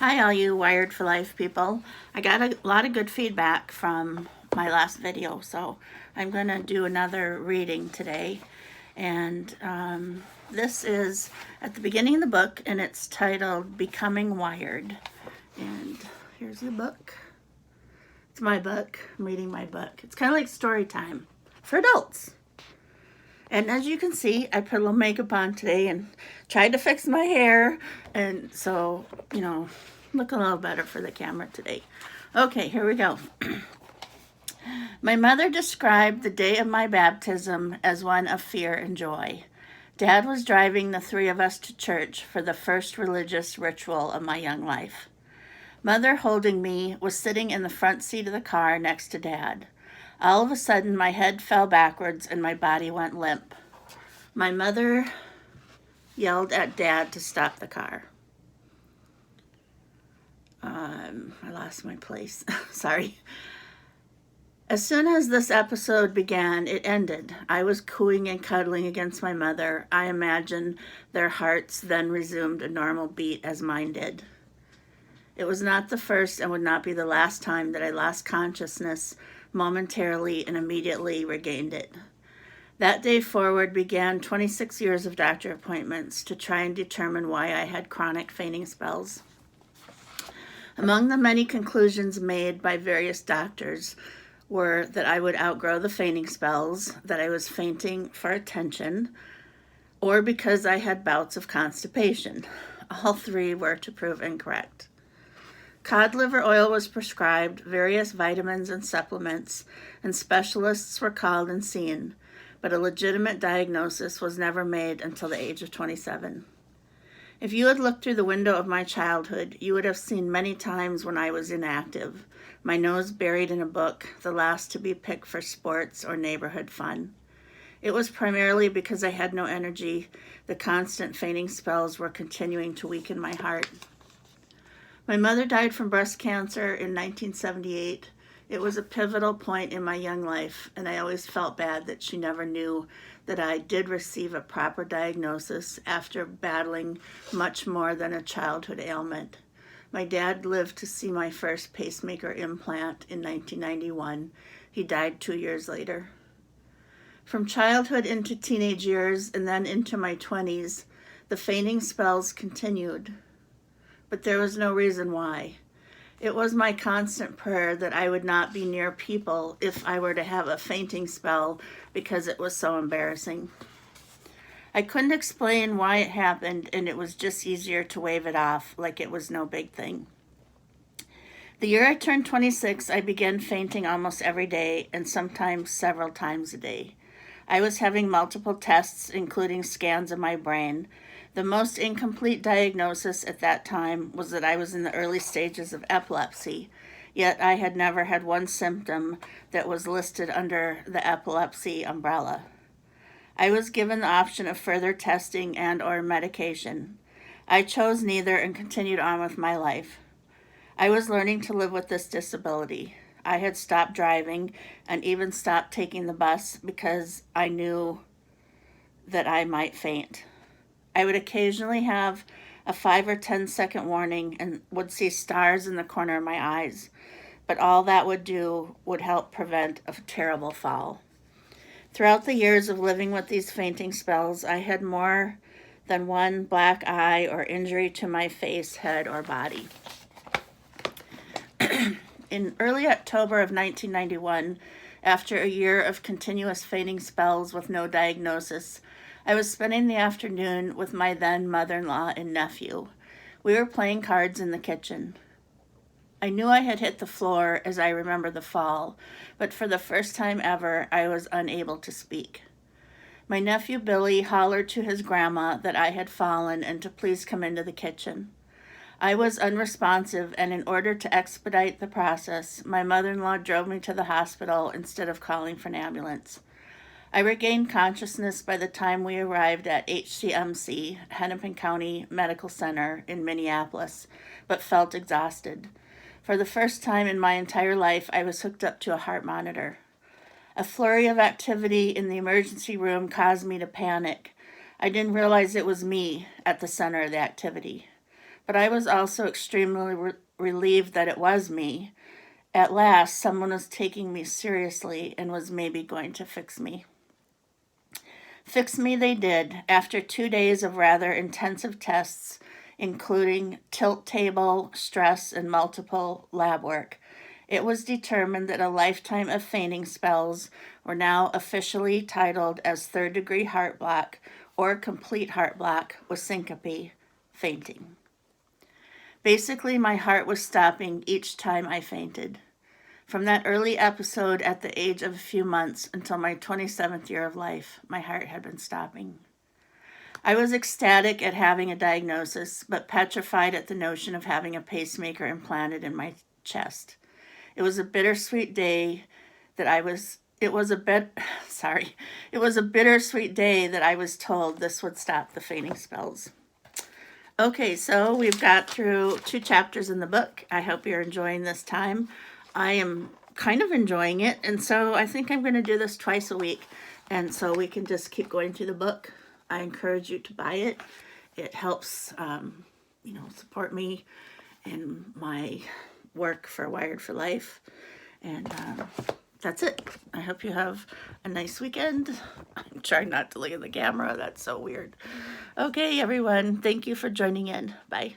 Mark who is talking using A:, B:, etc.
A: Hi, all you Wired for Life people. I got a lot of good feedback from my last video, so I'm going to do another reading today. And this is at the beginning of the book, and it's titled Becoming Wired. And here's the book. It's my book. I'm reading my book. It's kind of like story time for adults. And as you can see, I put a little makeup on today and tried to fix my hair. And so, look a little better for the camera today. Okay, here we go. My mother described the day of my baptism as one of fear and joy. Dad was driving the three of us to church for the first religious ritual of my young life. Mother, holding me, was sitting in the front seat of the car next to Dad. All of a sudden, my head fell backwards and my body went limp. My mother yelled at Dad to stop the car. I lost my place. Sorry. As soon as this episode began, it ended. I was cooing and cuddling against my mother. I imagine their hearts then resumed a normal beat as mine did. It was not the first and would not be the last time that I lost consciousness momentarily and immediately regained it. That day forward began 26 years of doctor appointments to try and determine why I had chronic fainting spells. Among the many conclusions made by various doctors were that I would outgrow the fainting spells, that I was fainting for attention, or because I had bouts of constipation. All three were to prove incorrect. Cod liver oil was prescribed, various vitamins and supplements, and specialists were called and seen, but a legitimate diagnosis was never made until the age of 27. If you had looked through the window of my childhood, you would have seen many times when I was inactive, my nose buried in a book, the last to be picked for sports or neighborhood fun. It was primarily because I had no energy. The constant fainting spells were continuing to weaken my heart. My mother died from breast cancer in 1978. It was a pivotal point in my young life, and I always felt bad that she never knew that I did receive a proper diagnosis after battling much more than a childhood ailment. My dad lived to see my first pacemaker implant in 1991. He died 2 years later. From childhood into teenage years and then into my 20s, the fainting spells continued. But there was no reason why. It was my constant prayer that I would not be near people if I were to have a fainting spell because it was so embarrassing. I couldn't explain why it happened, and it was just easier to wave it off like it was no big thing. The year I turned 26, I began fainting almost every day and sometimes several times a day. I was having multiple tests, including scans of my brain. The most incomplete diagnosis at that time was that I was in the early stages of epilepsy, yet I had never had one symptom that was listed under the epilepsy umbrella. I was given the option of further testing and/or medication. I chose neither and continued on with my life. I was learning to live with this disability. I had stopped driving and even stopped taking the bus because I knew that I might faint. I would occasionally have a 5 or 10 second warning and would see stars in the corner of my eyes, but all that would do would help prevent a terrible fall. Throughout the years of living with these fainting spells, I had more than one black eye or injury to my face, head, or body. In early October of 1991, after a year of continuous fainting spells with no diagnosis, I was spending the afternoon with my then mother-in-law and nephew. We were playing cards in the kitchen. I knew I had hit the floor as I remember the fall, but for the first time ever, I was unable to speak. My nephew Billy hollered to his grandma that I had fallen and to please come into the kitchen. I was unresponsive, and in order to expedite the process, my mother-in-law drove me to the hospital instead of calling for an ambulance. I regained consciousness by the time we arrived at HCMC, Hennepin County Medical Center in Minneapolis, but felt exhausted. For the first time in my entire life, I was hooked up to a heart monitor. A flurry of activity in the emergency room caused me to panic. I didn't realize it was me at the center of the activity. but I was also extremely relieved that it was me. At last, someone was taking me seriously and was maybe going to fix me. Fix me they did, after 2 days of rather intensive tests, including tilt table, stress, and multiple lab work. It was determined that a lifetime of fainting spells were now officially titled as third-degree heart block or complete heart block with syncope, fainting. Basically, my heart was stopping each time I fainted. From that early episode at the age of a few months until my 27th year of life, my heart had been stopping. I was ecstatic at having a diagnosis, but petrified at the notion of having a pacemaker implanted in my chest. It was a bittersweet day that I was told this would stop the fainting spells. Okay, so we've got through 2 chapters in the book. I hope you're enjoying this time. I am kind of enjoying it, and so I think I'm going to do this twice a week, and so we can just keep going through the book. I encourage you to buy it. It helps, support me in my work for Wired for Life, and that's it. I hope you have a nice weekend. I'm trying not to look at the camera. That's so weird. Okay, everyone. Thank you for joining in. Bye.